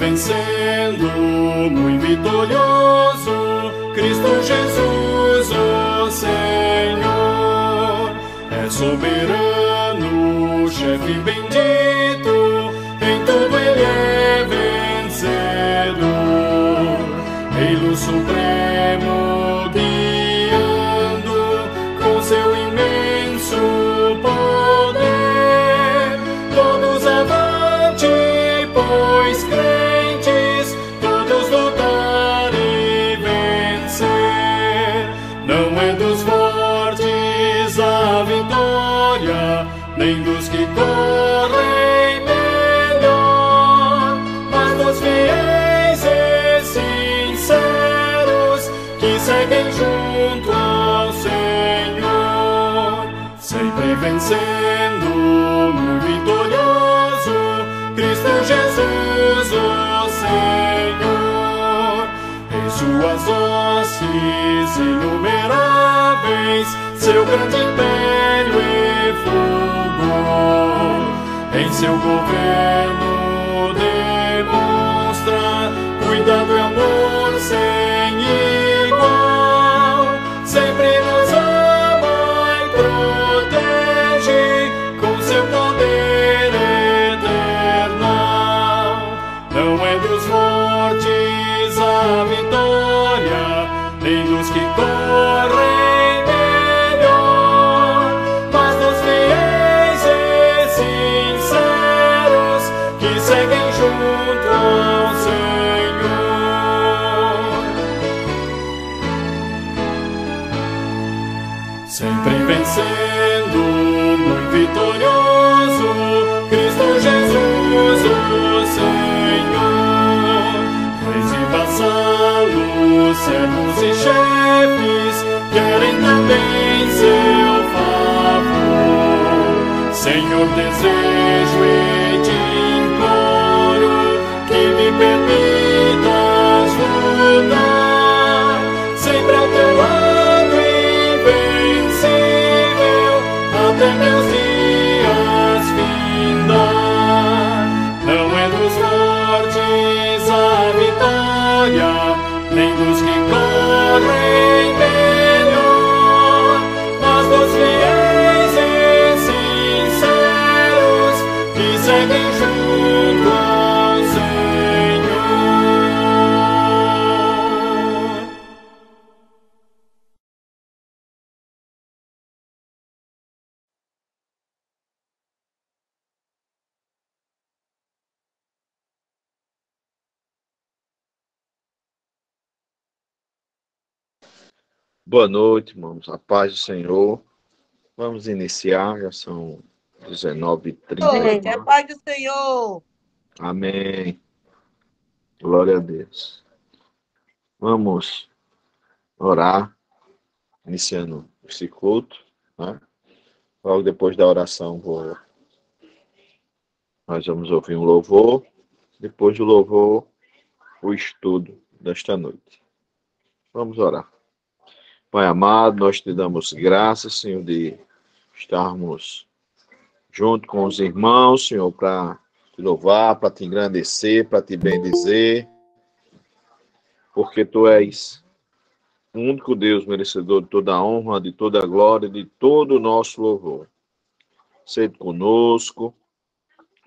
vencendo, muito vitorioso, Cristo Jesus, o Senhor, é soberano, chefe bendito, em tudo ele é vencedor, Rei luz supremo, guiando com seu imenso poder, todos avante, pois crentes, todos lutar e vencer. Não é dos fortes a vitória, nem dos que correm melhor, mas dos fiéis e sinceros que seguem junto ao Senhor, sempre vencendo, muito vitorioso, Cristo Jesus, o Senhor, em suas hostes inumeráveis, seu grande império e fulgor, em seu governo demonstra cuidado e amor sem igual, sempre nos ama e protege com seu poder eternal. Não é dos fortes a vitória, nem dos que correm melhor, mas dos fiéis e sinceros que seguem junto ao Senhor. Sempre vencendo, muito vitorioso, Cristo Jesus, o Senhor, reis e vassalos, servos e chefes, querem também seu favor. Senhor, desejo e te imploro que me permitas lutar sempre ao teu lado invencível, até meus dias findar. Não é dos fortes a vitória, nem dos que correm melhor, mas dos fiéis e sinceros que seguem junto ao Senhor. Boa noite, irmãos. A paz do Senhor. Vamos iniciar, já são 19h30. A paz do Senhor. Amém. Glória a Deus. Vamos orar, iniciando esse culto, né? Logo depois da oração, nós vamos ouvir um louvor. Depois do louvor, o estudo desta noite. Vamos orar. Pai amado, nós te damos graças, Senhor, de estarmos junto com os irmãos, Senhor, para te louvar, para te engrandecer, para te bendizer, porque tu és o único Deus merecedor de toda a honra, de toda a glória, de todo o nosso louvor. Seja conosco,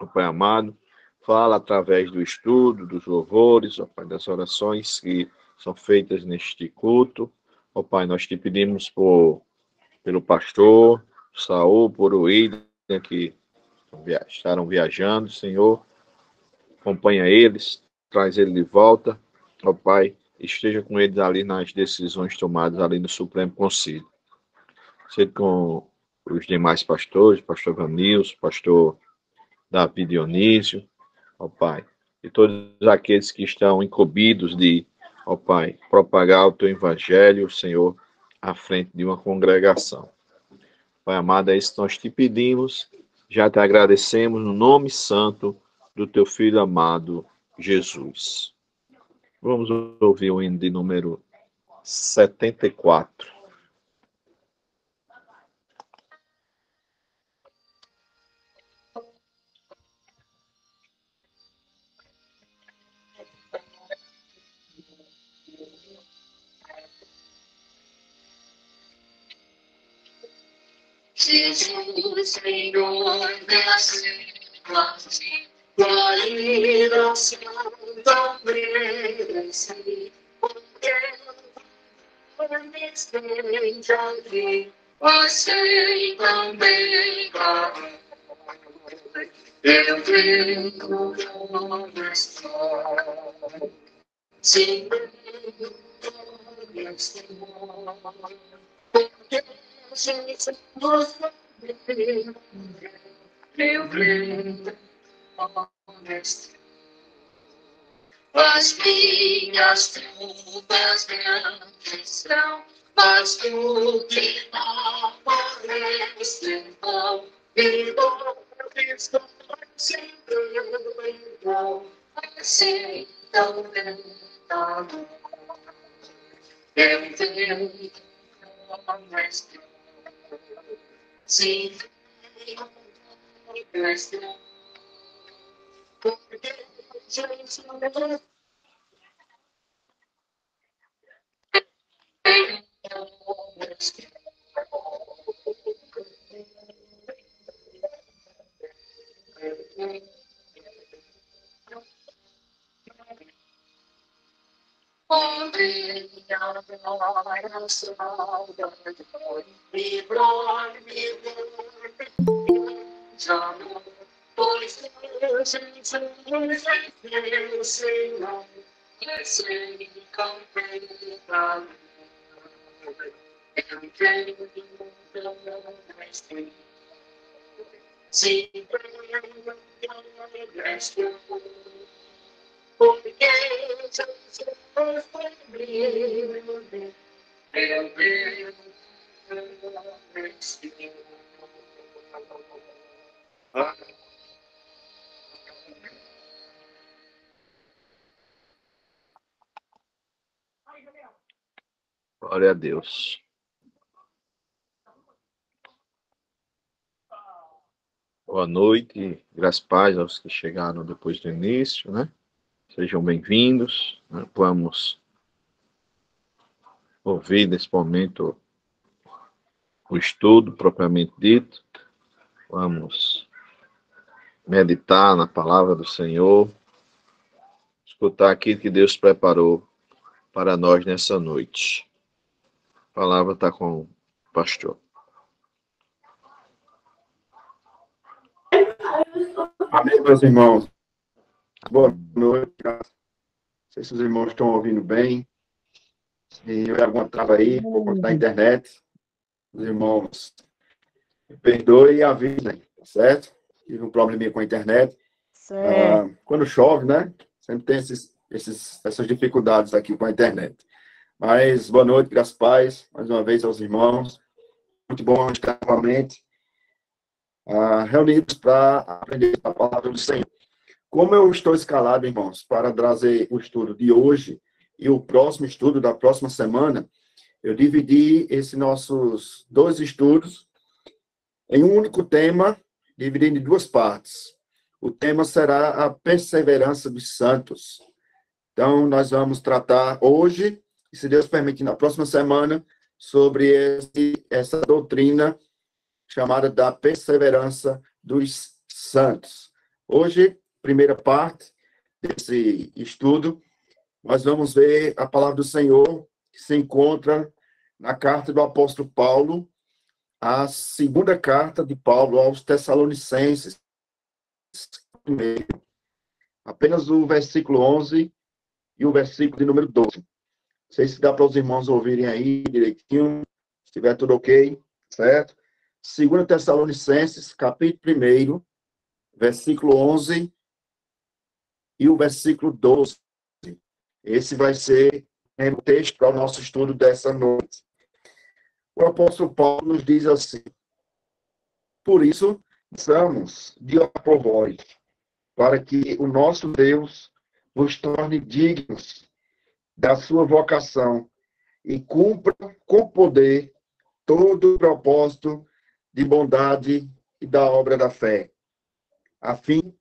ó Pai amado, fala através do estudo, dos louvores, ó Pai, das orações que são feitas neste culto. Ó Pai, nós te pedimos pelo pastor Saul, por o William, que estarão viajando, Senhor. Acompanha eles, traz ele de volta. Ó Pai, esteja com eles ali nas decisões tomadas ali no Supremo Conselho. Seja com os demais pastores, pastor Vanilson, pastor Davi Dionísio, ó Pai, e todos aqueles que estão incumbidos de, ó Pai, propagar o teu evangelho, Senhor, à frente de uma congregação. Pai amado, é isso que nós te pedimos, já te agradecemos no nome santo do teu Filho amado, Jesus. Vamos ouvir o hino de número 74. Jesus, Senhor da selva, guarida santa merece, porque esteja aqui, você também vai. Eu venho estar, sim, porque Jesus você eu venho estar. As minhas tropas grandes são, mas tu que aparece não, e dores sempre igual, assim tão lentado. Eu tenho estar, sim, estar, porque Jesus Glória a Deus. Boa noite, graças a paz aos que chegaram depois do início, né? Sejam bem-vindos. Né? Vamos ouvir nesse momento o estudo propriamente dito. Vamos meditar na palavra do Senhor, escutar aquilo que Deus preparou para nós nessa noite. A palavra está com o pastor. Amém, meus irmãos. Boa noite. Não sei se os irmãos estão ouvindo bem. Se houver alguma trava aí, por conta da internet, os irmãos me perdoem e avisem, tá certo? Tive um probleminha com a internet. Quando chove, né? Sempre tem essas dificuldades aqui com a internet. Mas boa noite, graças a paz, mais uma vez aos irmãos. Muito bom estar novamente reunidos para aprender a palavra do Senhor. Como eu estou escalado, irmãos, para trazer o estudo de hoje e o próximo estudo da próxima semana, eu dividi esses nossos 2 estudos em um único tema, dividindo em 2 partes. O tema será a perseverança dos santos. Então, nós vamos tratar hoje, e se Deus permitir, na próxima semana, sobre essa doutrina chamada da perseverança dos santos. Hoje, primeira parte desse estudo, nós vamos ver a palavra do Senhor que se encontra na carta do apóstolo Paulo, a segunda carta de Paulo aos Tessalonicenses. Apenas o versículo 11 e o versículo de número 12. Não sei se dá para os irmãos ouvirem aí direitinho, se estiver tudo ok, certo? 2 Tessalonicenses, capítulo 1, versículo 11 e o versículo 12. Esse vai ser o texto para o nosso estudo dessa noite. O apóstolo Paulo nos diz assim: por isso, precisamos de orar por vós, para que o nosso Deus vos torne dignos da sua vocação e cumpra com poder todo o propósito de bondade e da obra da fé, a fim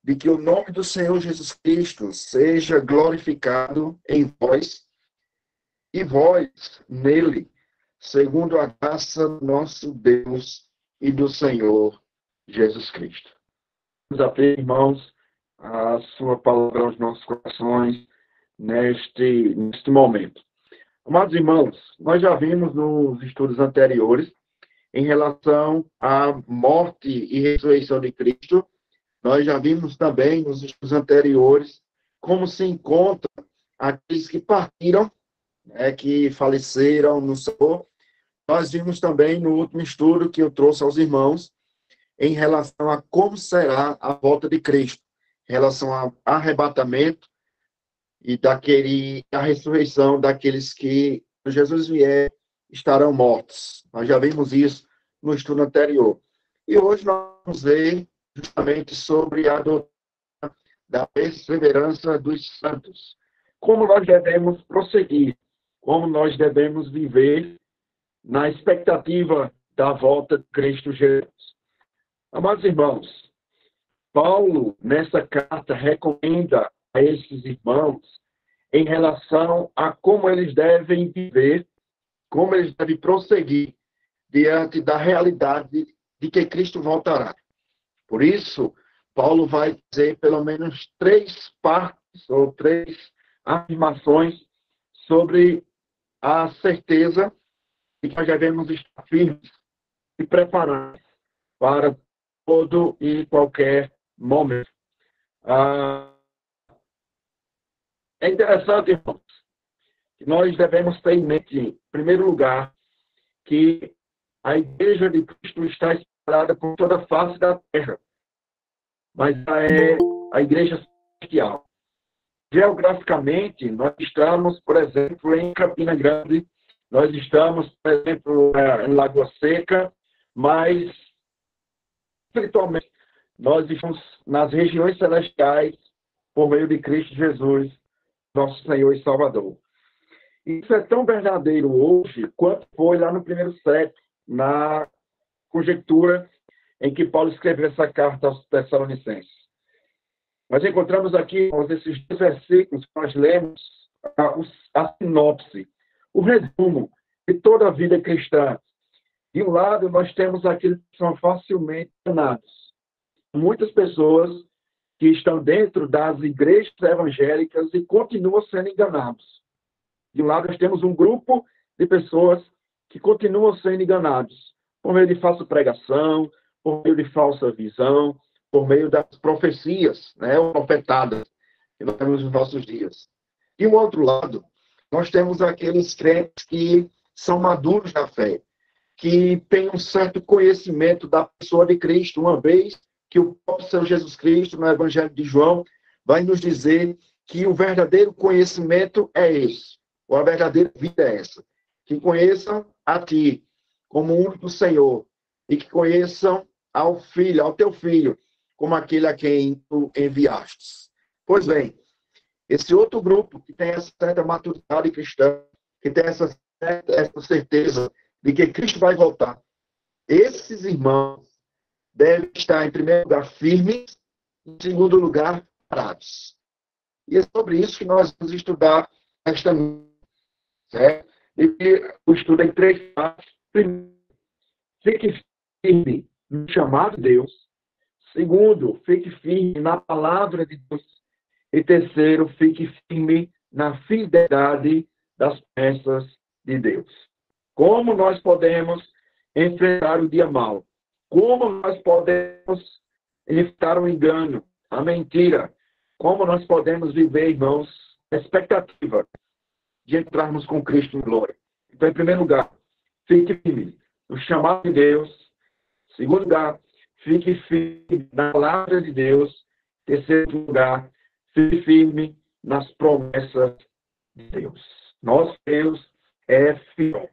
de que o nome do Senhor Jesus Cristo seja glorificado em vós e vós nele, segundo a graça do nosso Deus e do Senhor Jesus Cristo. Vamos abrir, irmãos, a sua palavra aos nossos corações neste momento. Amados irmãos, nós já vimos nos estudos anteriores, em relação à morte e ressurreição de Cristo, nós já vimos também nos estudos anteriores como se encontra aqueles que partiram, que faleceram no Senhor. Nós vimos também no último estudo que eu trouxe aos irmãos em relação a como será a volta de Cristo, em relação ao arrebatamento e a ressurreição daqueles que, quando Jesus vier, estarão mortos. Nós já vimos isso no estudo anterior. E hoje nós vamos ver justamente sobre a doutrina da perseverança dos santos. Como nós devemos prosseguir, como nós devemos viver na expectativa da volta de Cristo Jesus. Amados irmãos, Paulo, nessa carta, recomenda a esses irmãos em relação a como eles devem viver, como eles devem prosseguir diante da realidade de que Cristo voltará. Por isso, Paulo vai dizer pelo menos 3 partes ou 3 afirmações sobre a certeza de que nós devemos estar firmes e preparados para todo e qualquer momento. É interessante, irmãos, que nós devemos ter em mente, em primeiro lugar, que a Igreja de Cristo está espalhada por toda a face da terra, mas é a Igreja Celestial. Geograficamente, nós estamos, por exemplo, em Campina Grande, nós estamos, por exemplo, em Lagoa Seca, mas, espiritualmente, nós estamos nas regiões celestiais por meio de Cristo Jesus, nosso Senhor e Salvador. Isso é tão verdadeiro hoje quanto foi lá no primeiro século, na conjectura em que Paulo escreveu essa carta aos Tessalonicenses. Nós encontramos aqui, nesses 2 versículos que nós lemos, a sinopse, o resumo de toda a vida cristã. De um lado, nós temos aqueles que são facilmente enganados. Muitas pessoas que estão dentro das igrejas evangélicas e continuam sendo enganados. De um lado, nós temos um grupo de pessoas que continuam sendo enganados por meio de falsa pregação, por meio de falsa visão, por meio das profecias, ou profetadas que nós temos nos nossos dias. De um outro lado, nós temos aqueles crentes que são maduros na fé, que têm um certo conhecimento da pessoa de Cristo, uma vez que o próprio Senhor Jesus Cristo, no Evangelho de João, vai nos dizer que o verdadeiro conhecimento é esse, ou a verdadeira vida é essa. Que conheçam a Ti como o único Senhor e que conheçam ao Filho, ao Teu Filho, como aquele a quem Tu enviastes. Pois bem, esse outro grupo que tem essa certa maturidade cristã, que tem essa certeza de que Cristo vai voltar, esses irmãos devem estar, em primeiro lugar, firmes, em segundo lugar, parados. E é sobre isso que nós vamos estudar esta noite, certo? E o estudo é em 3 partes. Primeiro, fique firme no chamado de Deus. Segundo, fique firme na palavra de Deus. E terceiro, fique firme na fidelidade das promessas de Deus. Como nós podemos enfrentar o dia mau? Como nós podemos enfrentar o engano, a mentira? Como nós podemos viver, irmãos, a expectativa de entrarmos com Cristo em glória? Então, em primeiro lugar, fique firme no chamado de Deus. Em segundo lugar, fique firme na palavra de Deus. Em terceiro lugar, fique firme nas promessas de Deus. Nosso Deus é fiel.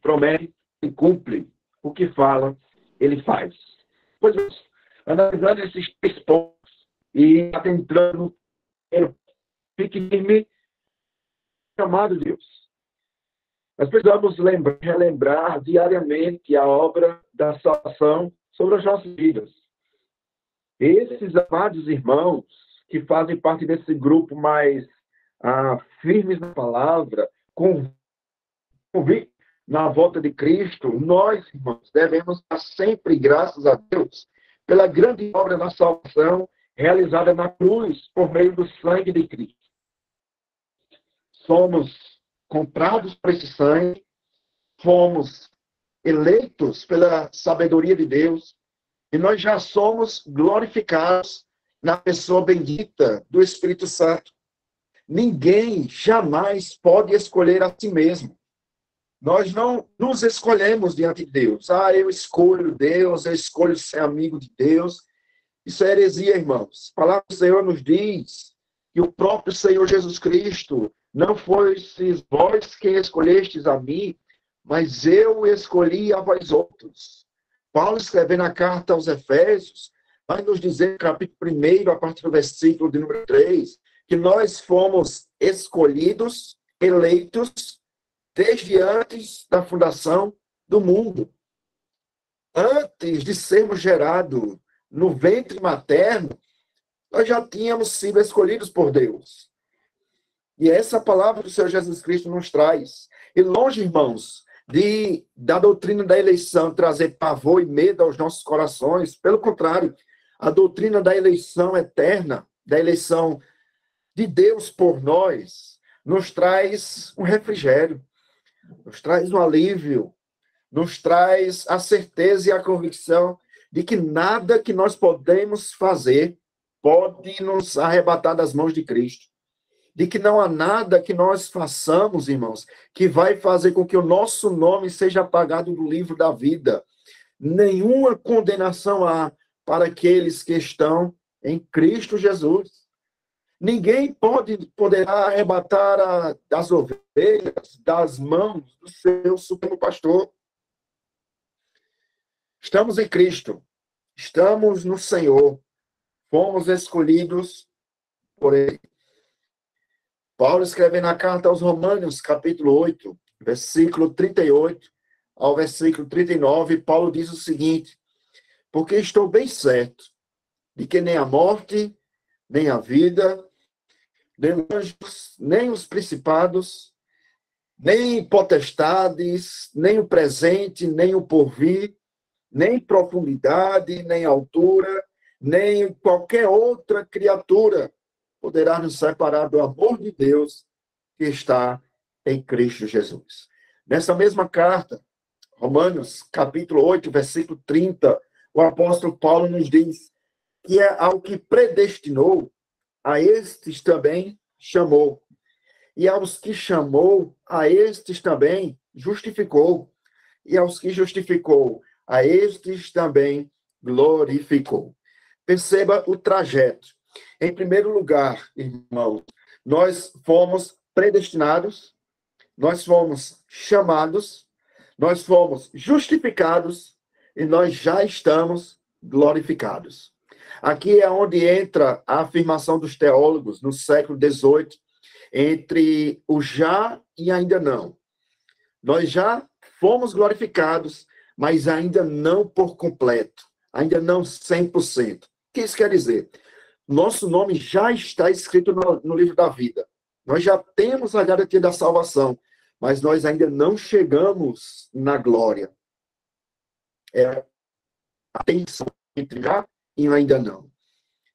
Promete e cumpre. O que fala, ele faz. Pois, analisando esses 3 pontos e atentando, fique firme no chamado de Deus. Nós precisamos relembrar diariamente a obra da salvação sobre as nossas vidas. Esses amados irmãos que fazem parte desse grupo mais firmes na palavra, convictos na volta de Cristo, nós, irmãos, devemos dar sempre graças a Deus pela grande obra da salvação realizada na cruz por meio do sangue de Cristo. Somos comprados por esse sangue, fomos eleitos pela sabedoria de Deus e nós já somos glorificados na pessoa bendita do Espírito Santo. Ninguém jamais pode escolher a si mesmo. Nós não nos escolhemos diante de Deus. Eu escolho Deus, eu escolho ser amigo de Deus. Isso é heresia, irmãos. A palavra do Senhor nos diz que o próprio Senhor Jesus Cristo não foi vós quem escolhestes a mim, mas eu escolhi a vós outros. Paulo, escrevendo a carta aos Efésios, vai nos dizer, no capítulo 1, a partir do versículo de número 3, que nós fomos escolhidos, eleitos, desde antes da fundação do mundo. Antes de sermos gerados no ventre materno, nós já tínhamos sido escolhidos por Deus. E essa palavra do Senhor Jesus Cristo nos traz. E longe, irmãos, da doutrina da eleição trazer pavor e medo aos nossos corações, pelo contrário, a doutrina da eleição eterna, da eleição de Deus por nós, nos traz um refrigério, nos traz um alívio, nos traz a certeza e a convicção de que nada que nós podemos fazer pode nos arrebatar das mãos de Cristo. De que não há nada que nós façamos, irmãos, que vai fazer com que o nosso nome seja apagado do livro da vida. Nenhuma condenação há para aqueles que estão em Cristo Jesus. Ninguém poderá arrebatar as ovelhas das mãos do seu supremo pastor. Estamos em Cristo, estamos no Senhor, fomos escolhidos por Ele. Paulo escreve na carta aos Romanos, capítulo 8, versículo 38 ao versículo 39, Paulo diz o seguinte: porque estou bem certo de que nem a morte, nem a vida, nem os anjos, nem os principados, nem potestades, nem o presente, nem o porvir, nem profundidade, nem altura, nem qualquer outra criatura poderá nos separar do amor de Deus que está em Cristo Jesus. Nessa mesma carta, Romanos, capítulo 8, versículo 30, o apóstolo Paulo nos diz que é ao que predestinou, a estes também chamou. E aos que chamou, a estes também justificou. E aos que justificou, a estes também glorificou. Perceba o trajeto. Em primeiro lugar, irmãos, nós fomos predestinados, nós fomos chamados, nós fomos justificados e nós já estamos glorificados. Aqui é onde entra a afirmação dos teólogos no século XVIII, entre o já e ainda não. Nós já fomos glorificados, mas ainda não por completo, ainda não 100%. O que isso quer dizer? Nosso nome já está escrito no livro da vida. Nós já temos a garantia da salvação, mas nós ainda não chegamos na glória. É a tensão entre já e ainda não.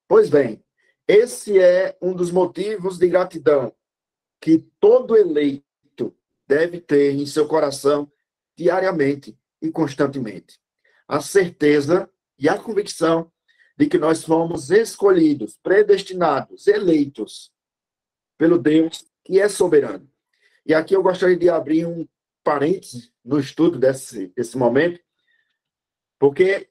Pois bem, esse é um dos motivos de gratidão que todo eleito deve ter em seu coração diariamente e constantemente. A certeza e a convicção de que nós fomos escolhidos, predestinados, eleitos pelo Deus que é soberano. E aqui eu gostaria de abrir um parêntese no estudo desse momento, porque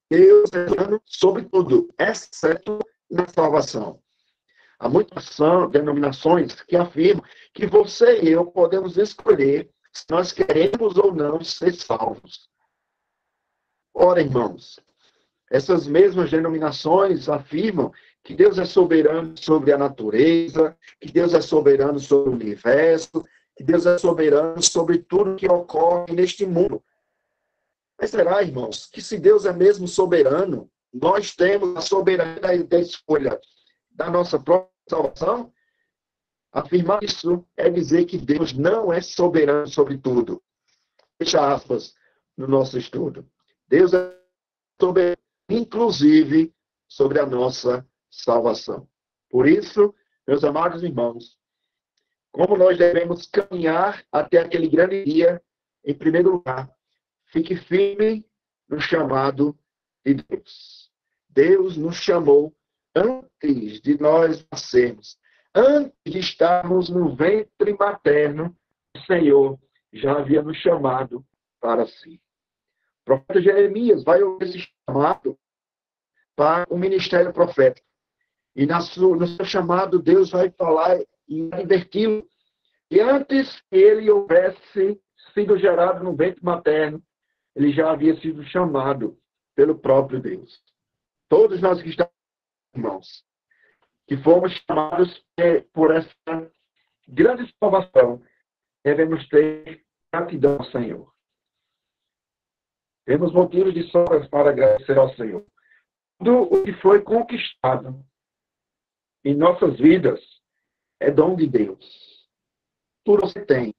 Deus é soberano sobre tudo, exceto na salvação. Há muitas denominações que afirmam que você e eu podemos escolher se nós queremos ou não ser salvos. Ora, irmãos, essas mesmas denominações afirmam que Deus é soberano sobre a natureza, que Deus é soberano sobre o universo, que Deus é soberano sobre tudo que ocorre neste mundo. Mas será, irmãos, que se Deus é mesmo soberano, nós temos a soberania da escolha da nossa própria salvação? Afirmar isso é dizer que Deus não é soberano sobre tudo. Fecha aspas no nosso estudo. Deus é soberano, inclusive, sobre a nossa salvação. Por isso, meus amados irmãos, como nós devemos caminhar até aquele grande dia, em primeiro lugar, fique firme no chamado de Deus. Deus nos chamou antes de nós nascermos, antes de estarmos no ventre materno, o Senhor já havia nos chamado para si. O profeta Jeremias vai ouvir esse chamado para o ministério profético. E no seu chamado, Deus vai falar e adverti-lo que antes que ele houvesse sido gerado no ventre materno, ele já havia sido chamado pelo próprio Deus. Todos nós que estamos, irmãos, que fomos chamados por essa grande salvação, devemos ter gratidão ao Senhor. Temos motivos de sobras para agradecer ao Senhor. Tudo o que foi conquistado em nossas vidas é dom de Deus. Tudo que você tem,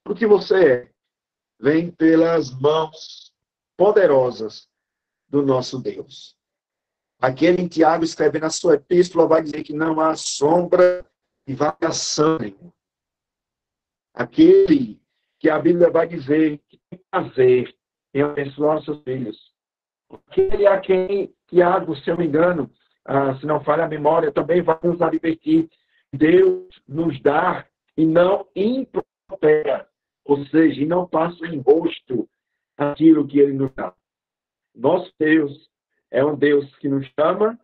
tudo que você é, vem pelas mãos poderosas do nosso Deus. Aquele em Tiago, escrevendo a sua epístola, vai dizer que não há sombra de variação nenhuma. Aquele que a Bíblia vai dizer que tem prazer em abençoar seus filhos. Aquele a quem Tiago, se eu não me engano, se não falha a memória, também vai nos advertir. Deus nos dá e não impropera, ou seja, e não passa em rosto aquilo que ele nos dá. Nosso Deus é um Deus que nos chama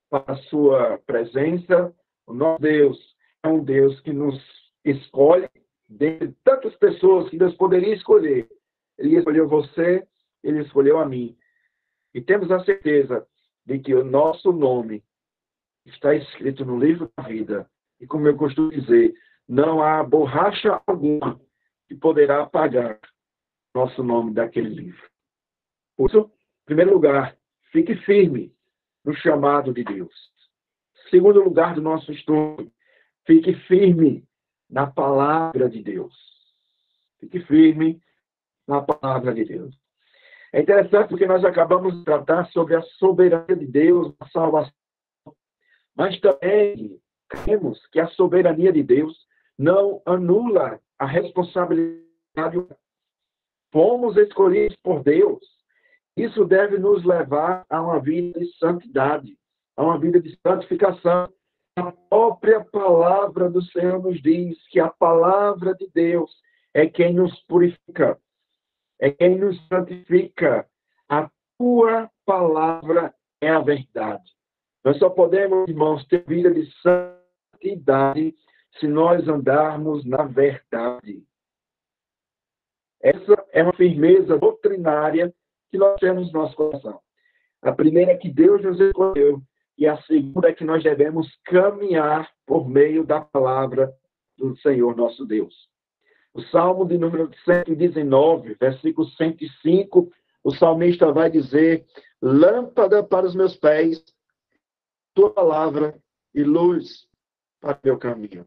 para a sua presença. O nosso Deus é um Deus que nos escolhe dentre tantas pessoas que Deus poderia escolher. Ele escolheu você, ele escolheu a mim. E temos a certeza de que o nosso nome está escrito no livro da vida. E como eu costumo dizer, não há borracha alguma que poderá apagar nosso nome daquele livro. Por isso, em primeiro lugar, fique firme no chamado de Deus. Segundo lugar do nosso estudo, fique firme na palavra de Deus. Fique firme na palavra de Deus. É interessante porque nós acabamos de tratar sobre a soberania de Deus, a salvação. Mas também cremos que a soberania de Deus não anula a responsabilidade. Fomos escolhidos por Deus. Isso deve nos levar a uma vida de santidade, a uma vida de santificação. A própria palavra do Senhor nos diz que a palavra de Deus é quem nos purifica, é quem nos santifica. A tua palavra é a verdade. Nós só podemos, irmãos, ter vida de santidade se nós andarmos na verdade. Essa é uma firmeza doutrinária que nós temos no nosso coração. A primeira é que Deus nos escolheu, e a segunda é que nós devemos caminhar por meio da palavra do Senhor nosso Deus. O Salmo de número 119, versículo 105, o salmista vai dizer: lâmpada para os meus pés, tua palavra e luz para o meu caminho.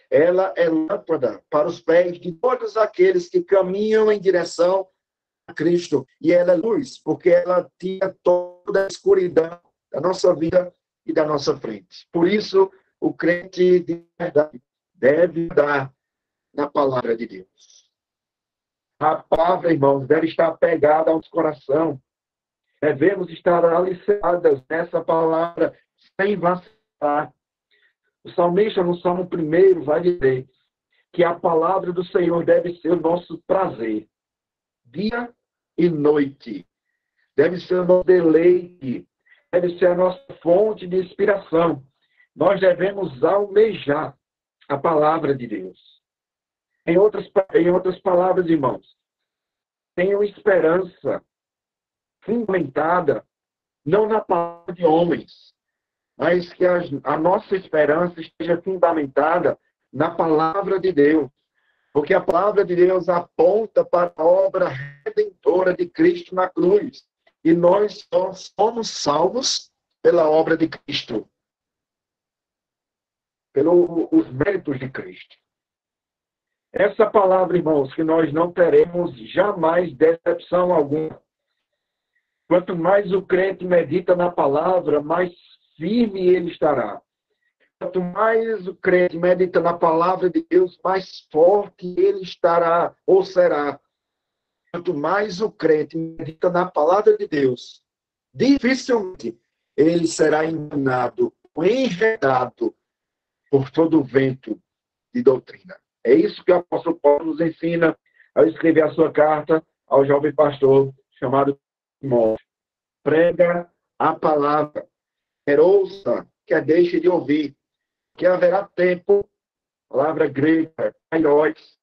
Ela é lâmpada para os pés de todos aqueles que caminham em direção a Cristo. E ela é luz, porque ela tira toda a escuridão da nossa vida e da nossa frente. Por isso, o crente de verdade deve dar na palavra de Deus. A palavra, irmãos, deve estar pegada ao nosso coração. Devemos estar alicerçadas nessa palavra sem vacilar. O salmista, no Salmo 1, vai dizer que a palavra do Senhor deve ser o nosso prazer, dia e noite. Deve ser o nosso deleite, deve ser a nossa fonte de inspiração. Nós devemos almejar a palavra de Deus. Em outras palavras, irmãos, tenham esperança fundamentada não na palavra de homens, mas que a nossa esperança esteja fundamentada na palavra de Deus. Porque a palavra de Deus aponta para a obra redentora de Cristo na cruz. E nós só somos salvos pela obra de Cristo. pelos méritos de Cristo. Essa palavra, irmãos, que nós não teremos jamais decepção alguma. Quanto mais o crente medita na palavra, mais firme ele estará. Quanto mais o crente medita na palavra de Deus, mais forte ele estará ou será. Quanto mais o crente medita na palavra de Deus, dificilmente ele será enganado, enredado por todo o vento de doutrina. É isso que o apóstolo Paulo nos ensina ao escrever a sua carta ao jovem pastor chamado Timóteo. Prega a palavra, quer ouça, quer deixe de ouvir, que haverá tempo, palavra grega, kairos,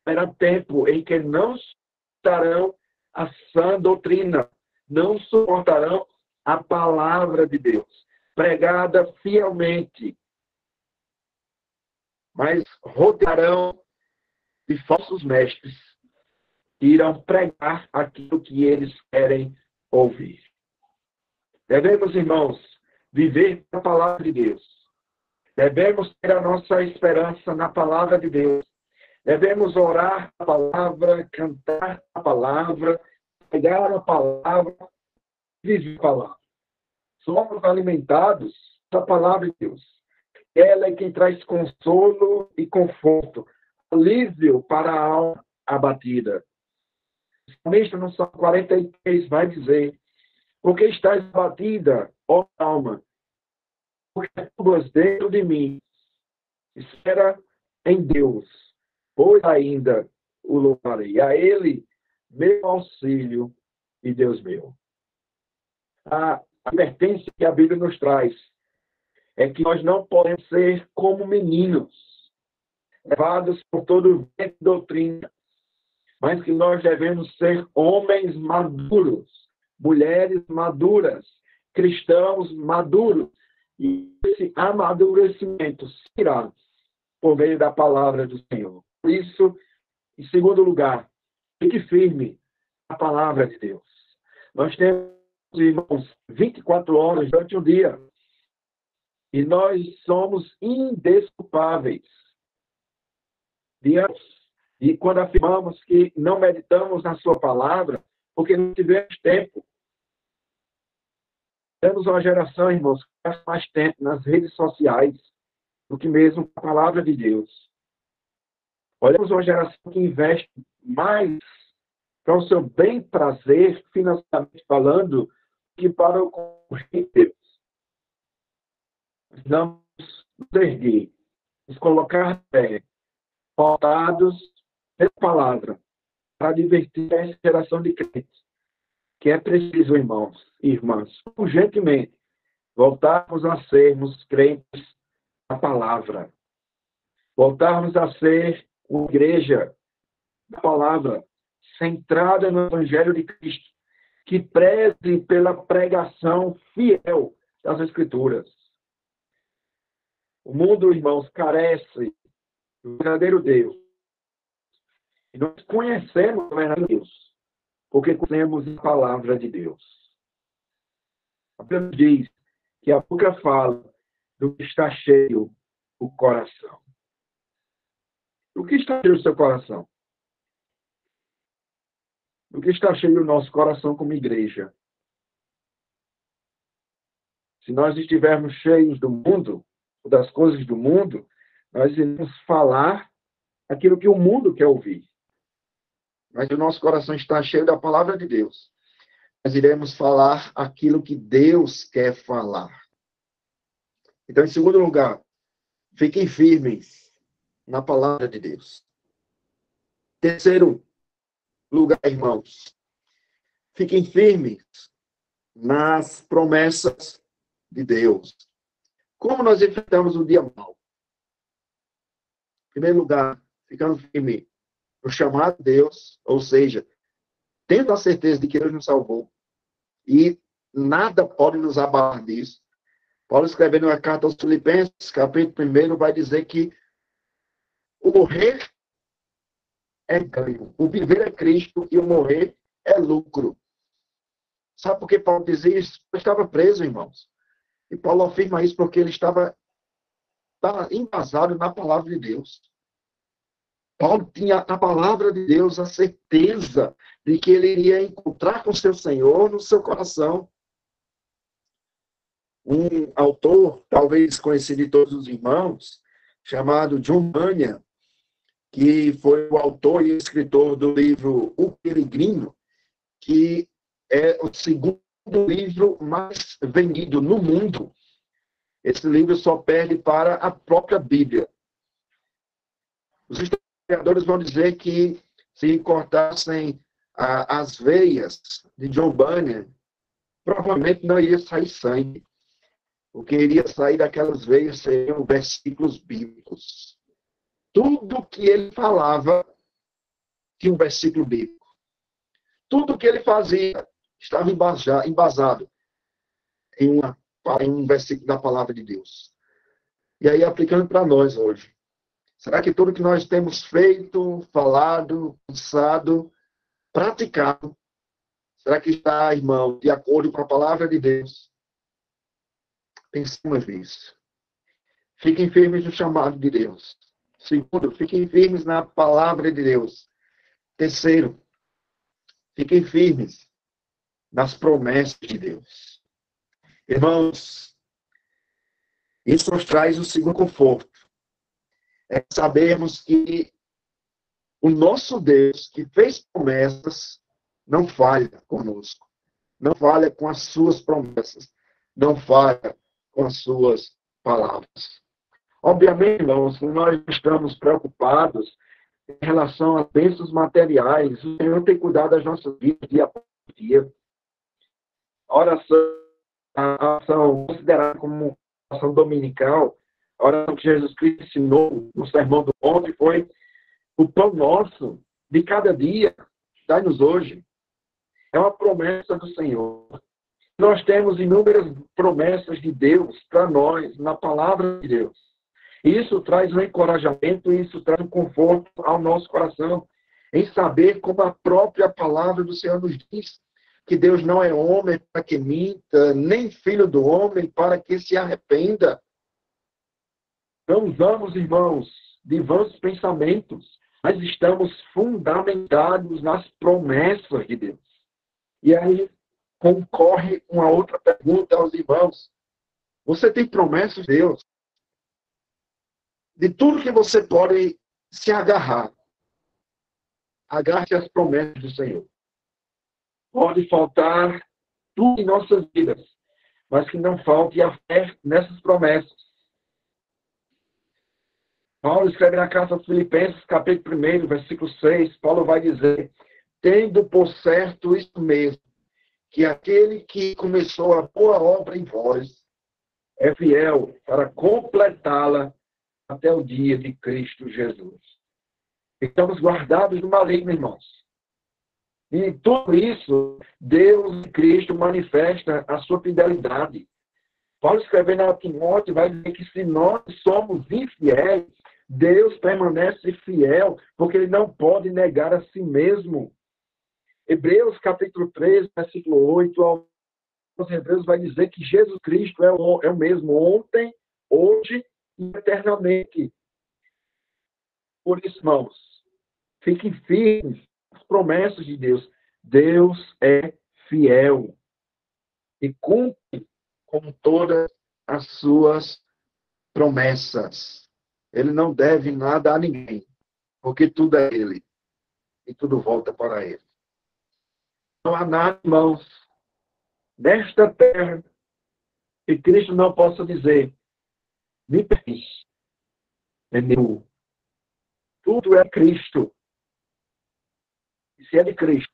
haverá tempo em que não suportarão a sã doutrina, não suportarão a palavra de Deus, pregada fielmente, mas rodearão de falsos mestres que irão pregar aquilo que eles querem ouvir. Devemos, irmãos, viver a palavra de Deus. Devemos ter a nossa esperança na palavra de Deus. Devemos orar a palavra, cantar a palavra, pregar a palavra, viver a palavra. Somos alimentados da palavra de Deus. Ela é quem traz consolo e conforto, alívio para a alma abatida. O salmista no Salmo 43 vai dizer: porque estás abatida, ó alma, porque tuas dentro de mim, espera em Deus, pois ainda o louvarei. A Ele, meu auxílio e Deus meu. A advertência que a Bíblia nos traz é que nós não podemos ser como meninos, levados por todo o vento de doutrina, mas que nós devemos ser homens maduros, mulheres maduras, cristãos maduros. E esse amadurecimento se irá por meio da palavra do Senhor. Por isso, em segundo lugar, fique firme na palavra de Deus. Nós temos, irmãos, 24 horas durante o dia. E nós somos indesculpáveis diante. E quando afirmamos que não meditamos na sua palavra, porque não tivemos tempo. Temos uma geração, irmãos, que gasta mais tempo nas redes sociais do que mesmo a palavra de Deus. Olhamos uma geração que investe mais para o seu bem prazer, financeiramente falando, que para o convite de Deus. Não nos erguer, nos colocar pé, pautados pela palavra, para divertir essa geração de crentes, que é preciso, irmãos e irmãs, urgentemente, voltarmos a sermos crentes da palavra, voltarmos a ser uma igreja da palavra, centrada no Evangelho de Cristo, que preze pela pregação fiel das Escrituras. O mundo, irmãos, carece do verdadeiro Deus. E nós conhecemos o verdadeiro Deus, porque conhecemos a palavra de Deus. A Bíblia diz que a boca fala do que está cheio o coração. Do que está cheio o seu coração? Do que está cheio o nosso coração como igreja? Se nós estivermos cheios do mundo, das coisas do mundo, nós iremos falar aquilo que o mundo quer ouvir. Mas o nosso coração está cheio da palavra de Deus. Nós iremos falar aquilo que Deus quer falar. Então, em segundo lugar, fiquem firmes na palavra de Deus. Terceiro lugar, irmãos, fiquem firmes nas promessas de Deus. Como nós enfrentamos um dia mau? Em primeiro lugar, ficando firme no chamado de Deus, ou seja, tendo a certeza de que Deus nos salvou e nada pode nos abalar disso. Paulo, escrevendo uma carta aos Filipenses, capítulo 1, vai dizer que o morrer é ganho, o viver é Cristo e o morrer é lucro. Sabe por que Paulo diz isso? Ele estava preso, irmãos. E Paulo afirma isso porque ele estava está embasado na palavra de Deus. Paulo tinha na palavra de Deus a certeza de que ele iria encontrar com seu Senhor no seu coração. Um autor, talvez conhecido de todos os irmãos, chamado John Bunyan, que foi o autor e escritor do livro O Peregrino, que é o segundo livro mais vendido no mundo. Esse livro só perde para a própria Bíblia. Os historiadores vão dizer que se cortassem as veias de John Bunyan, provavelmente não iria sair sangue. O que iria sair daquelas veias seriam versículos bíblicos. Tudo que ele falava tinha um versículo bíblico. Tudo que ele fazia estava embasado em um versículo da palavra de Deus. E aí, aplicando para nós hoje. Será que tudo que nós temos feito, falado, pensado, praticado, será que está, irmão, de acordo com a palavra de Deus? Pensemos nisso. Fiquem firmes no chamado de Deus. Segundo, fiquem firmes na palavra de Deus. Terceiro, fiquem firmes nas promessas de Deus. Irmãos, isso nos traz o segundo conforto. É sabermos que o nosso Deus, que fez promessas, não falha conosco. Não falha com as suas promessas. Não falha com as suas palavras. Obviamente, irmãos, nós estamos preocupados em relação às bênçãos materiais. O Senhor tem cuidado das nossas vidas dia após dia. A oração considerada como oração dominical, a oração que Jesus Cristo ensinou no Sermão do Monte foi o pão nosso de cada dia, dai-nos hoje. É uma promessa do Senhor. Nós temos inúmeras promessas de Deus para nós, na palavra de Deus. Isso traz um encorajamento, isso traz um conforto ao nosso coração, em saber como a própria palavra do Senhor nos diz, que Deus não é homem para que minta, nem filho do homem para que se arrependa. Não usamos, irmãos, de vãos pensamentos, mas estamos fundamentados nas promessas de Deus. E aí concorre uma outra pergunta aos irmãos. Você tem promessas de Deus? De tudo que você pode se agarrar, agarre-se às promessas do Senhor. Pode faltar tudo em nossas vidas, mas que não falte a fé nessas promessas. Paulo escreve na carta aos Filipenses, capítulo 1, versículo 6, Paulo vai dizer, tendo por certo isso mesmo, que aquele que começou a boa obra em vós é fiel para completá-la até o dia de Cristo Jesus. Estamos guardados do maligno, irmãos. E tudo isso, Deus e Cristo manifesta a sua fidelidade. Paulo escrevendo a Timóteo vai dizer que se nós somos infiéis, Deus permanece fiel, porque ele não pode negar a si mesmo. Hebreus capítulo 13, versículo 8, aos Hebreus vai dizer que Jesus Cristo é o mesmo ontem, hoje e eternamente. Por isso, irmãos, fiquem firmes nas promessas de Deus. Deus é fiel e cumpre com todas as suas promessas. Ele não deve nada a ninguém, porque tudo é Ele e tudo volta para Ele. Não há nada, irmãos, nesta terra que Cristo não possa dizer, me pertence, é meu. Tudo é Cristo. E se é de Cristo,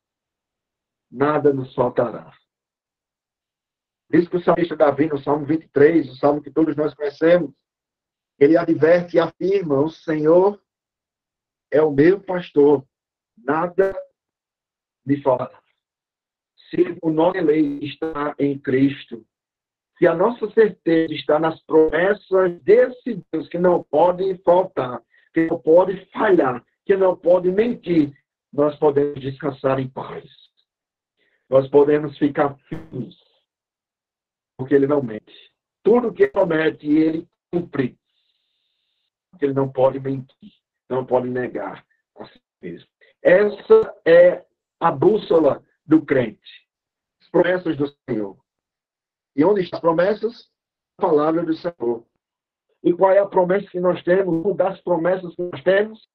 nada nos faltará. Diz que o salmista Davi, no Salmo 23, o salmo que todos nós conhecemos, ele adverte e afirma, o Senhor é o meu pastor, nada me faltará. Se o nosso lei está em Cristo, se a nossa certeza está nas promessas desse Deus que não pode faltar, que não pode falhar, que não pode mentir, nós podemos descansar em paz. Nós podemos ficar firmes, porque Ele não mente. Tudo que Ele promete, Ele cumpre. porque ele não pode mentir, não pode negar a si mesmo. Essa é a bússola do crente. As promessas do Senhor. E onde estão as promessas? A palavra do Senhor. E qual é a promessa que nós temos? Uma das promessas que nós temos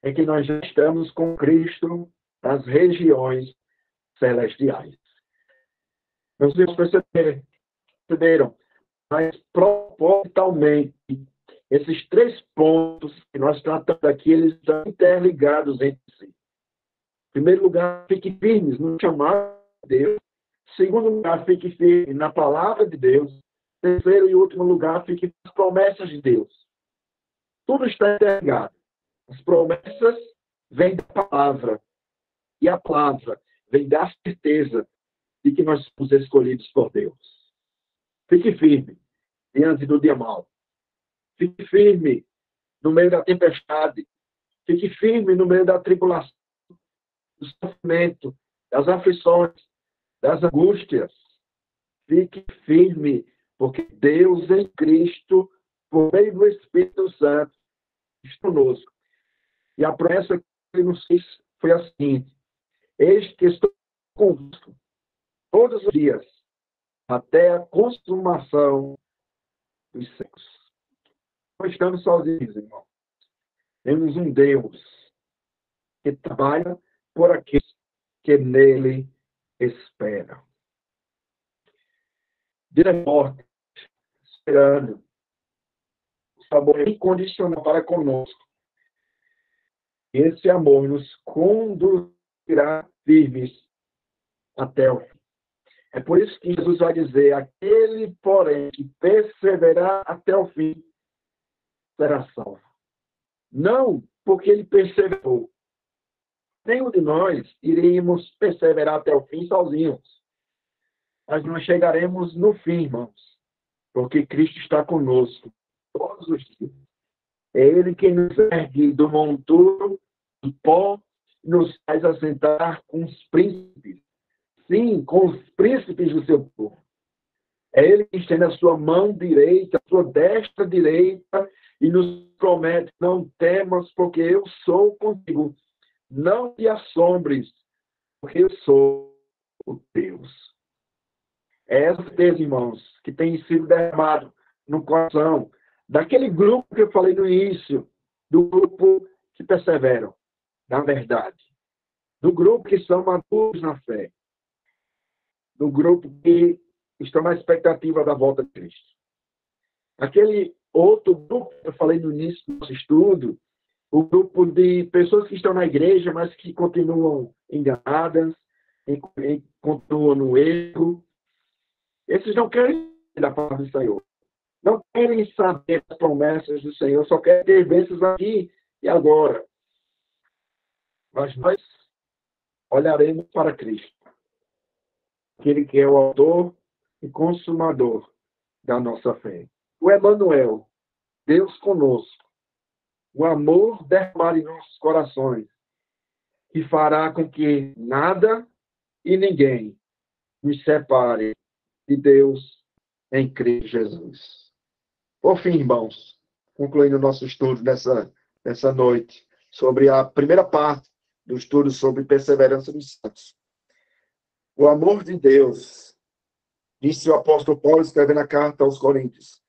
é que nós já estamos com Cristo nas regiões celestiais. Meus irmãos perceberam, mas propositalmente, esses 3 pontos que nós tratamos aqui, eles estão interligados entre si. Em primeiro lugar, fique firmes no chamado de Deus. Em segundo lugar, fique firme na palavra de Deus. Em terceiro e último lugar, fique nas promessas de Deus. Tudo está interligado. As promessas vêm da palavra. E a palavra vem da certeza de que nós somos escolhidos por Deus. Fique firme diante do dia mau. Fique firme no meio da tempestade. Fique firme no meio da tribulação, do sofrimento, das aflições, das angústias. Fique firme, porque Deus em Cristo, por meio do Espírito Santo, está conosco. E a promessa que ele nos fez foi a seguinte: eis que estou convosco todos os dias, até a consumação dos séculos. Não estamos sozinhos, irmão. Temos um Deus que trabalha por aqueles que nele esperam. Dia da morte, esperando. O amor é incondicional para conosco. Esse amor nos conduzirá firmes até o fim. É por isso que Jesus vai dizer: aquele, porém, que perseverar até o fim, será salvo. Não porque ele perseverou. Nenhum de nós iríamos perseverar até o fim sozinhos. Mas nós chegaremos no fim, irmãos, porque Cristo está conosco todos os dias. É Ele quem nos ergue do monturo, do pó, e nos faz assentar com os príncipes. Sim, com os príncipes do seu povo. É Ele que estende a sua mão direita, a sua destra direita, e nos promete: não temas, porque eu sou contigo. Não te assombres, porque eu sou o Deus. É essa certeza, irmãos, que tem sido derramado no coração daquele grupo que eu falei no início, do grupo que perseveram na verdade, do grupo que são maduros na fé, do grupo que estão na expectativa da volta de Cristo. Aquele outro grupo que eu falei no início do nosso estudo, o grupo de pessoas que estão na igreja, mas que continuam enganadas, continuam no erro. Esses não querem da palavra do Senhor. Não querem saber as promessas do Senhor, só querem ter bênçãos aqui e agora. Mas nós olharemos para Cristo, aquele que é o autor e consumador da nossa fé. O Emanuel, Deus conosco, o amor derramado em nossos corações, que fará com que nada e ninguém nos separe de Deus em Cristo Jesus. Por fim, irmãos, concluindo o nosso estudo nessa noite, sobre a primeira parte do estudo sobre perseverança dos santos. O amor de Deus, disse o apóstolo Paulo escrevendo a carta aos Coríntios,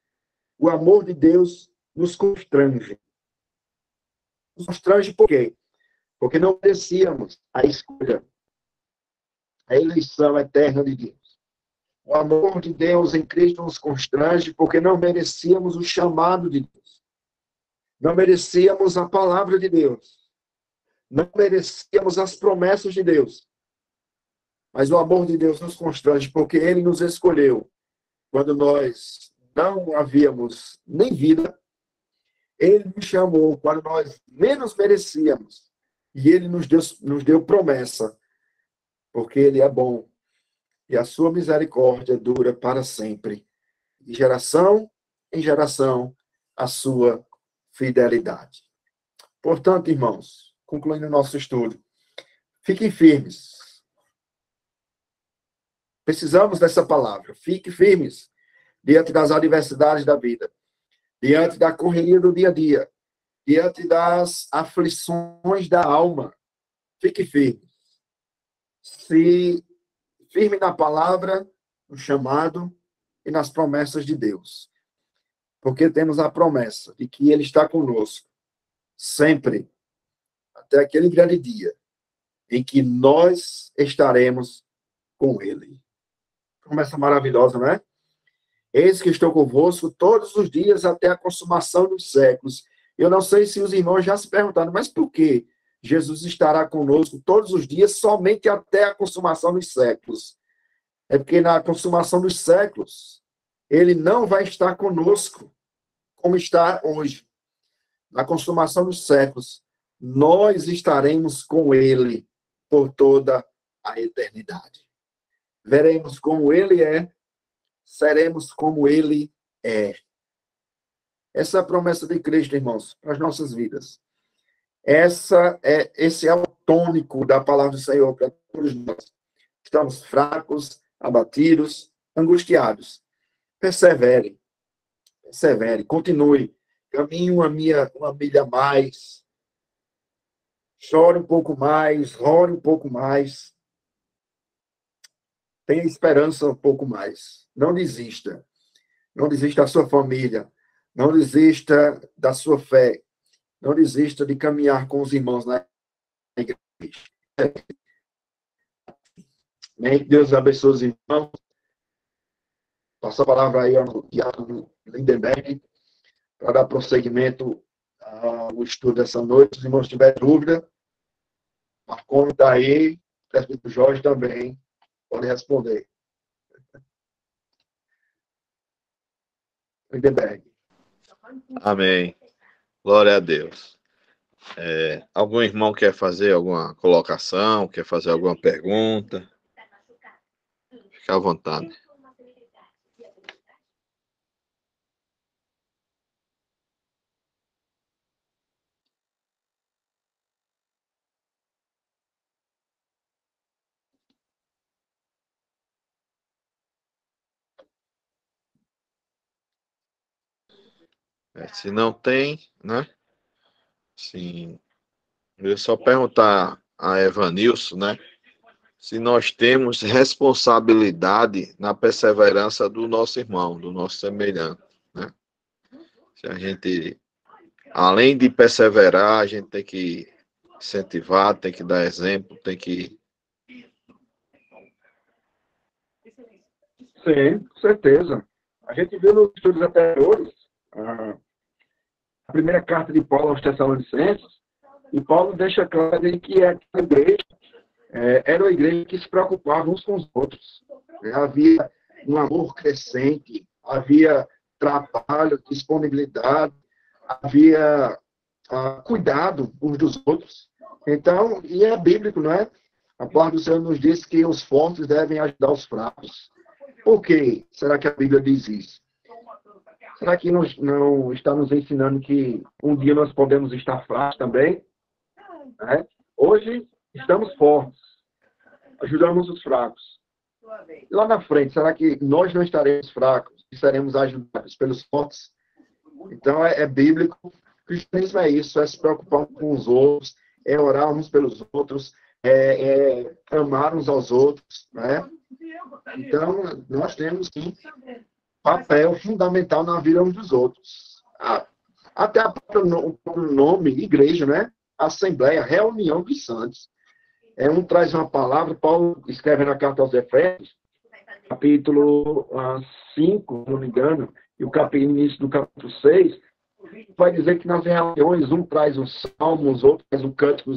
o amor de Deus nos constrange. Nos constrange por quê? Porque não merecíamos a escolha, a eleição eterna de Deus. O amor de Deus em Cristo nos constrange porque não merecíamos o chamado de Deus. Não merecíamos a palavra de Deus. Não merecíamos as promessas de Deus. Mas o amor de Deus nos constrange porque Ele nos escolheu quando nós não havíamos nem vida. Ele nos chamou quando nós menos merecíamos. E Ele nos deu promessa, porque Ele é bom. E a sua misericórdia dura para sempre. De geração em geração, a sua fidelidade. Portanto, irmãos, concluindo o nosso estudo, fiquem firmes. Precisamos dessa palavra. Fiquem firmes diante das adversidades da vida, diante da correria do dia a dia, diante das aflições da alma. Fique firme. Se firme na palavra, no chamado e nas promessas de Deus. Porque temos a promessa de que Ele está conosco sempre, até aquele grande dia em que nós estaremos com Ele. Promessa maravilhosa, não é? Eis que estou convosco todos os dias até a consumação dos séculos. Eu não sei se os irmãos já se perguntaram, mas por que Jesus estará conosco todos os dias somente até a consumação dos séculos? É porque na consumação dos séculos, Ele não vai estar conosco como está hoje. Na consumação dos séculos, nós estaremos com Ele por toda a eternidade. Veremos como Ele é, seremos como Ele é. Essa é a promessa de Cristo, irmãos, para as nossas vidas. Esse é o tônico da palavra do Senhor para todos nós. Estamos fracos, abatidos, angustiados. Persevere, continue. Caminhe uma milha a mais. Chore um pouco mais, ore um pouco mais. Tenha esperança um pouco mais. Não desista. Não desista da sua família. Não desista da sua fé. Não desista de caminhar com os irmãos na igreja. Amém. Deus abençoe os irmãos. Passa a palavra aí ao Diácono Lindenberg para dar prosseguimento ao estudo dessa noite. Se os irmãos tiverem dúvida, Marconi está aí, o presbítero Jorge também pode responder. Lindenberg. Amém. Glória a Deus. Algum irmão quer fazer alguma colocação, quer fazer alguma pergunta? Fique à vontade. Se não tem, né? Sim. Eu ia só perguntar a Evanilson, né? Se nós temos responsabilidade na perseverança do nosso irmão, do nosso semelhante, né? Se a gente, além de perseverar, a gente tem que incentivar, tem que dar exemplo, tem que... Sim, com certeza. A gente viu nos estudos anteriores a primeira carta de Paulo aos Tessalonicenses, e Paulo deixa claro aí que a igreja era uma igreja que se preocupava uns com os outros. Havia um amor crescente, havia trabalho, disponibilidade, havia cuidado uns dos outros. Então, e é bíblico, não é? A palavra do Senhor nos diz que os fortes devem ajudar os fracos. Por que será que a Bíblia diz isso? Será que não está nos ensinando que um dia nós podemos estar fracos também? Hoje estamos fortes, ajudamos os fracos. E lá na frente, será que nós não estaremos fracos e seremos ajudados pelos fortes? Então é bíblico. O cristianismo é isso, é se preocupar com os outros, é orar uns pelos outros, é amar uns aos outros, né? Então, nós temos sim papel fundamental na vida uns dos outros. Até o próprio nome, igreja, né? Assembleia, reunião dos santos. Um traz uma palavra, Paulo escreve na carta aos Efésios, capítulo 5, se não me engano, e o início do capítulo 6, vai dizer que nas reuniões um traz os salmos, outro traz um cântico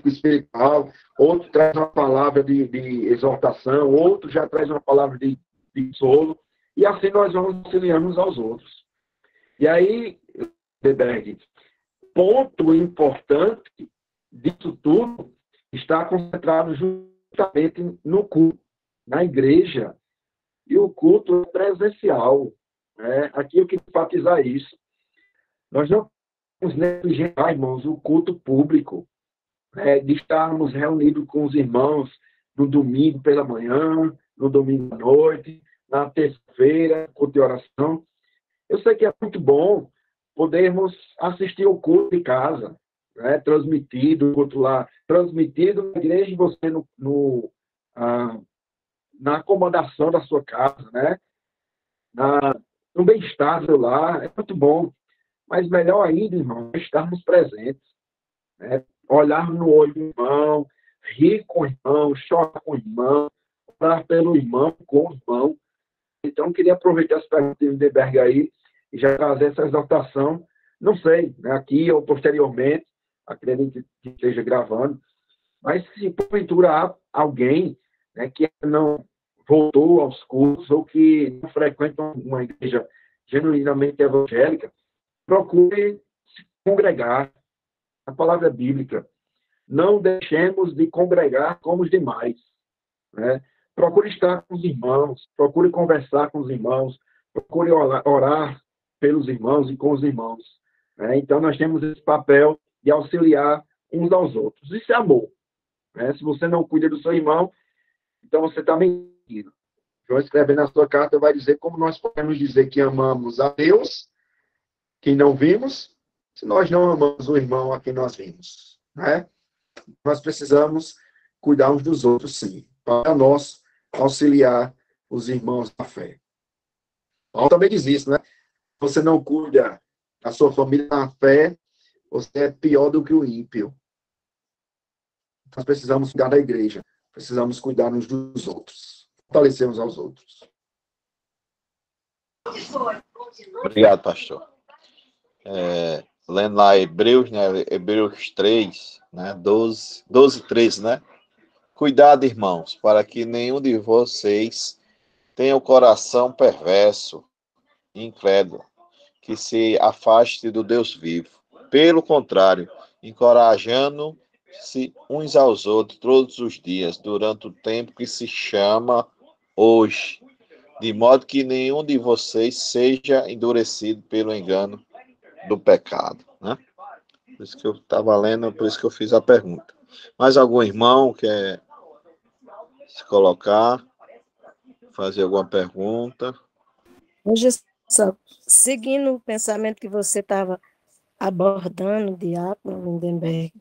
espiritual, outro traz uma palavra de exortação, outro já traz uma palavra de consolo, e assim nós vamos auxiliando uns aos outros. E aí, Lindenberg, ponto importante disso tudo está concentrado justamente no culto, na igreja. E o culto é presencial. Aqui eu queria enfatizar isso. Nós não podemos negligenciar, irmãos, o culto público, de estarmos reunidos com os irmãos no domingo pela manhã, no domingo à noite, na terça-feira, culto de oração. Eu sei que é muito bom Podemos assistir o culto de casa, né? Transmitido, culto lá, transmitido na igreja e você na acomodação da sua casa, né? No bem-estar do lar, é muito bom. Mas melhor ainda, irmão, é estarmos presentes, né? Olhar no olho do irmão, rir com o irmão, chorar com o irmão, orar pelo irmão, com o irmão. Então, eu queria aproveitar essa pergunta de Lindenberg aí e já trazer essa exaltação. Não sei, né, aqui ou posteriormente, acredito que esteja gravando, mas se porventura há alguém, né, que não voltou aos cultos ou que não frequenta uma igreja genuinamente evangélica, procure se congregar. A palavra bíblica. Não deixemos de congregar como os demais, né? Procure estar com os irmãos, procure conversar com os irmãos, procure orar pelos irmãos e com os irmãos, né? Então, nós temos esse papel de auxiliar uns aos outros. Isso é amor, né? Se você não cuida do seu irmão, então você está mentindo. João, escrevendo na sua carta, vai dizer como nós podemos dizer que amamos a Deus, quem não vimos, se nós não amamos o irmão a quem nós vimos, né? Nós precisamos cuidar uns dos outros, sim, para nós auxiliar os irmãos da fé. Paulo também diz isso, né? Você não cuida da sua família na fé, você é pior do que o ímpio. Nós precisamos cuidar da igreja, precisamos cuidar uns dos outros, fortalecer uns aos outros. Obrigado, pastor. Lendo lá Hebreus, né? Hebreus 3, né? 12, 13, né? Cuidado, irmãos, para que nenhum de vocês tenha o coração perverso e incrédulo, que se afaste do Deus vivo. Pelo contrário, encorajando-se uns aos outros todos os dias, durante o tempo que se chama hoje, de modo que nenhum de vocês seja endurecido pelo engano do pecado, né? Por isso que eu estava lendo, por isso que eu fiz a pergunta. Mais algum irmão quer se colocar, fazer alguma pergunta? Hoje, só seguindo o pensamento que você estava abordando, Diácono Lindenberg,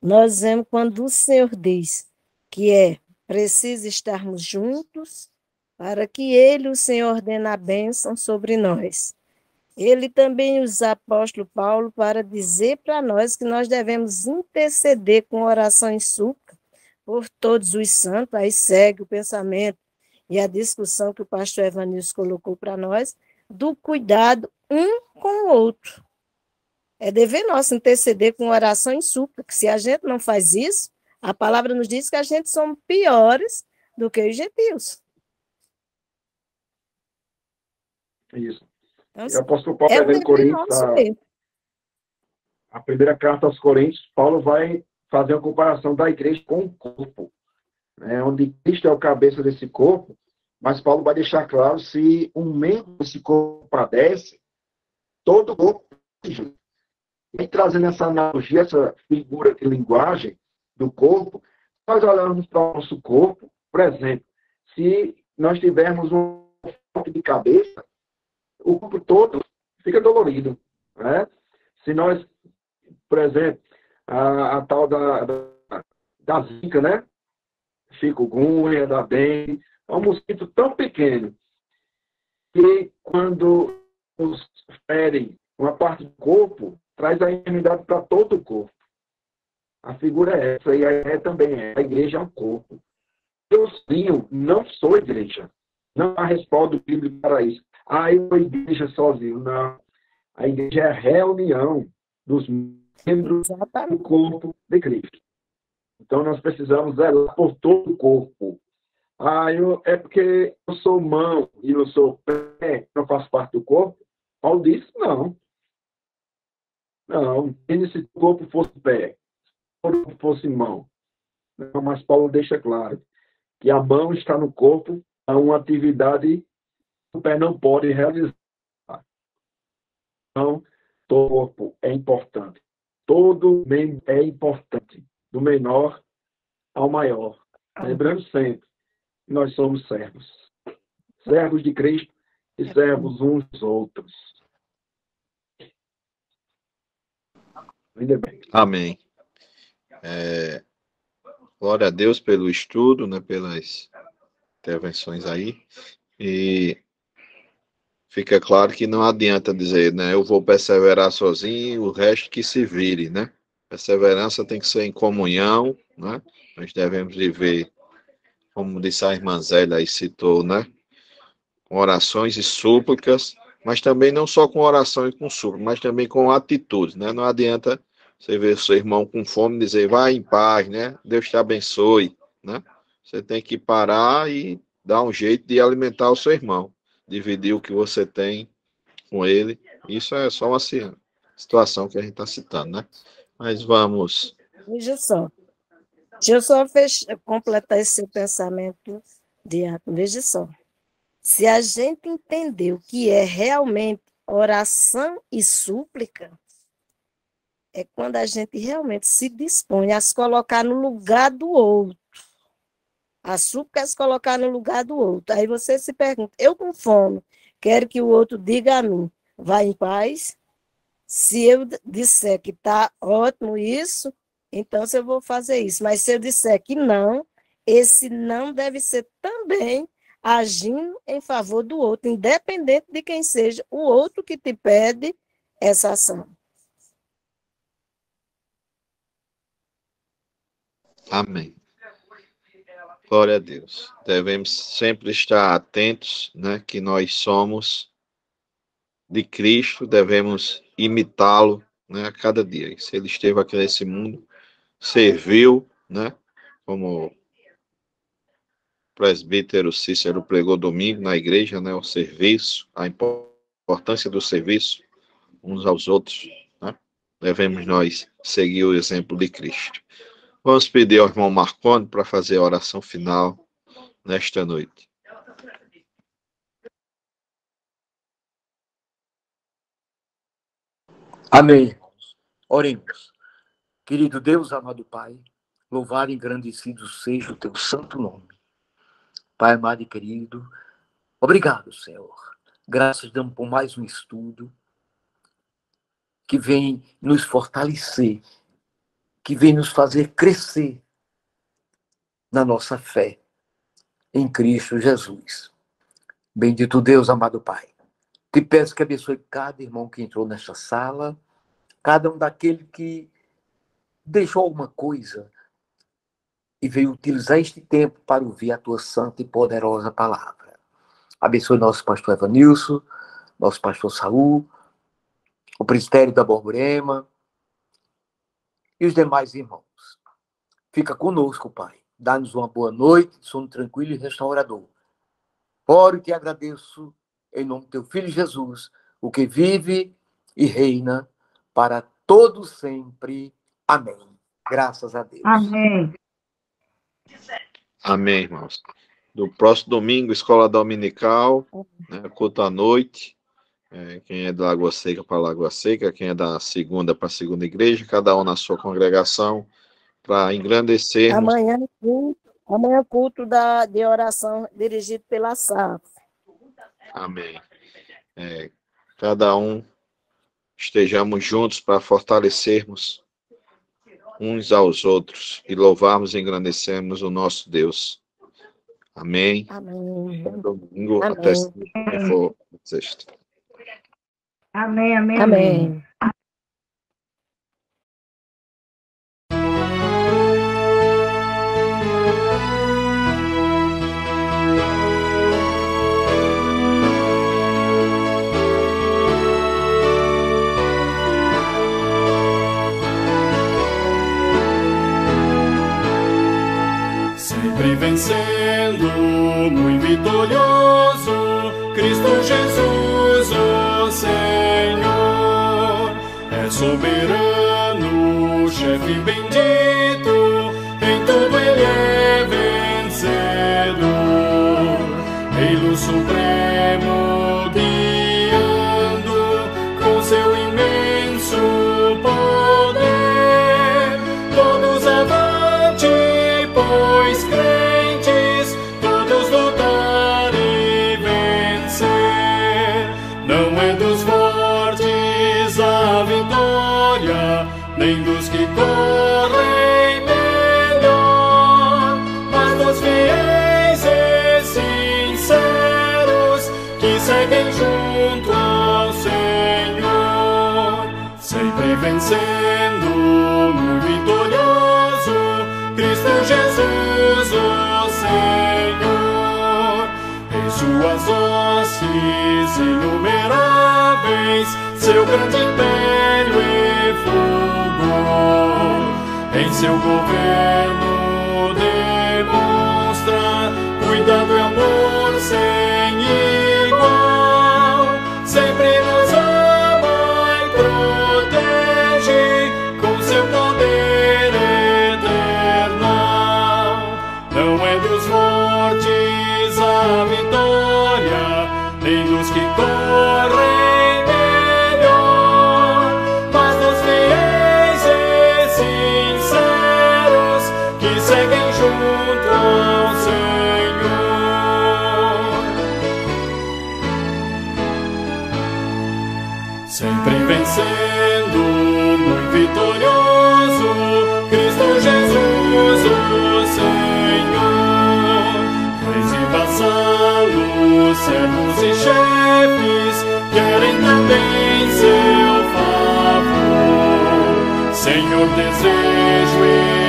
nós vemos quando o Senhor diz que é preciso estarmos juntos para que Ele, o Senhor, ordene a bênção sobre nós. Ele também usa o apóstolo Paulo para dizer para nós que nós devemos interceder com oração e súplica por todos os santos. Aí segue o pensamento e a discussão que o pastor Evanilson colocou para nós, do cuidado um com o outro. É dever nosso interceder com oração e súplica, que se a gente não faz isso, a palavra nos diz que a gente somos piores do que os gentios. Isso. Então, E o apóstolo Paulo, é um em dever Coríntios, nosso mesmo. a primeira carta aos Coríntios, Paulo vai fazer uma comparação da igreja com o corpo, né, onde Cristo é o cabeça desse corpo, mas Paulo vai deixar claro, se um membro desse corpo padece, todo o corpo. E trazendo essa analogia, essa figura de linguagem do corpo, nós olhamos para o nosso corpo, por exemplo, se nós tivermos um corte de cabeça, o corpo todo fica dolorido, né? Se nós, por exemplo, a tal da zika, né? Chikungunya, da dengue, é um mosquito tão pequeno que quando nos ferem uma parte do corpo, traz a enfermidade para todo o corpo. A figura é essa, e a também é. A igreja é um corpo. Eu sozinho não sou igreja. Não há respaldo bíblico para isso. Eu sou igreja sozinho. Não. A igreja é a reunião dos membros do corpo de Cristo. Então, nós precisamos zelar por todo o corpo. É porque eu sou mão e eu sou pé, não faço parte do corpo. Paulo disse, não. Não, se o corpo fosse pé, se o corpo fosse mão. Não, mas Paulo deixa claro que a mão está no corpo, é uma atividade que o pé não pode realizar. Então, todo corpo é importante. Todo membro é importante, do menor ao maior. Lembrando sempre, nós somos servos. Servos de Cristo e servos uns dos outros. Amém. Glória a Deus pelo estudo, né, pelas intervenções aí. E fica claro que não adianta dizer, né, eu vou perseverar sozinho, o resto que se vire, né? Perseverança tem que ser em comunhão, né? Nós devemos viver, como disse a irmã Zélia aí citou, né? Com orações e súplicas, mas também não só com oração e com súplica, mas também com atitudes, né? Não adianta você ver seu irmão com fome e dizer, vai em paz, né? Deus te abençoe, né? Você tem que parar e dar um jeito de alimentar o seu irmão, dividir o que você tem com ele. Isso é só uma situação que a gente está citando, né? Mas vamos. Veja só. Deixa eu só completar esse seu pensamento, Diácono. Veja só. Se a gente entender o que é realmente oração e súplica, é quando a gente realmente se dispõe a se colocar no lugar do outro. A súplica é se colocar no lugar do outro. Aí você se pergunta, eu com fome, quero que o outro diga a mim, vai em paz? Se eu disser que está ótimo isso, então eu vou fazer isso. Mas se eu disser que não, esse não deve ser também agindo em favor do outro, independente de quem seja o outro que te pede essa ação. Amém. Glória a Deus. Devemos sempre estar atentos, né, que nós somos de Cristo, devemos imitá-lo, né, a cada dia. Se ele esteve aqui nesse mundo, serviu, né, como o presbítero Cícero pregou domingo na igreja, né, o serviço, a importância do serviço uns aos outros, né? Devemos nós seguir o exemplo de Cristo. Vamos pedir ao irmão Marconi para fazer a oração final nesta noite. Amém, irmãos. Oremos. Querido Deus, amado Pai, louvado e engrandecido seja o teu santo nome. Pai amado e querido, obrigado, Senhor. Graças damos por mais um estudo que vem nos fortalecer, que vem nos fazer crescer na nossa fé em Cristo Jesus. Bendito Deus, amado Pai. Te peço que abençoe cada irmão que entrou nesta sala, cada um daquele que deixou alguma coisa e veio utilizar este tempo para ouvir a tua santa e poderosa palavra. Abençoe nosso pastor Evanilson, nosso pastor Saul, o presbitério da Borborema e os demais irmãos. Fica conosco, Pai. Dá-nos uma boa noite, sono tranquilo e restaurador. Oro e te agradeço em nome do teu Filho Jesus, o que vive e reina para todo sempre. Amém. Graças a Deus. Amém. Amém, irmãos. Do próximo domingo, escola dominical, né, culto à noite. Quem é da Lagoa Seca para Lagoa Seca, quem é da segunda para a segunda igreja, cada um na sua congregação, para engrandecermos. Amanhã culto de oração dirigido pela SAF. Amém. Cada um estejamos juntos para fortalecermos uns aos outros e louvarmos e engrandecermos o nosso Deus. Amém. Amém. Domingo Amém. até sexta. Amém, amém, amém. Amém. Sempre vencendo, muito vitorioso, Cristo Jesus, o Senhor, é soberano, chefe bendito, em tudo ele é vencedor, Rei supremo guiando com seu imenso poder, todos avante, pois crentes, todos lutar e vencer. Não é dos fortes a vitória, nem nem dos que correm melhor, mas dos fiéis e sinceros que seguem junto ao Senhor, sempre vencendo, muito vitorioso, Cristo Jesus, o Senhor. Em suas hostes inumeráveis, seu grande império e fulgor, em seu governo demonstra cuidado e amor sem igual, sempre nos ama e protege com seu poder eternal. Não é dos fortes a vitória, nem dos que correm melhor, mas dos fiéis e sinceros que seguem junto ao Senhor. Sempre vencendo, muito vitorioso, Cristo Jesus, o Senhor. Reis e vassalos, servos e chefes querem também seu favor. Senhor, desejo e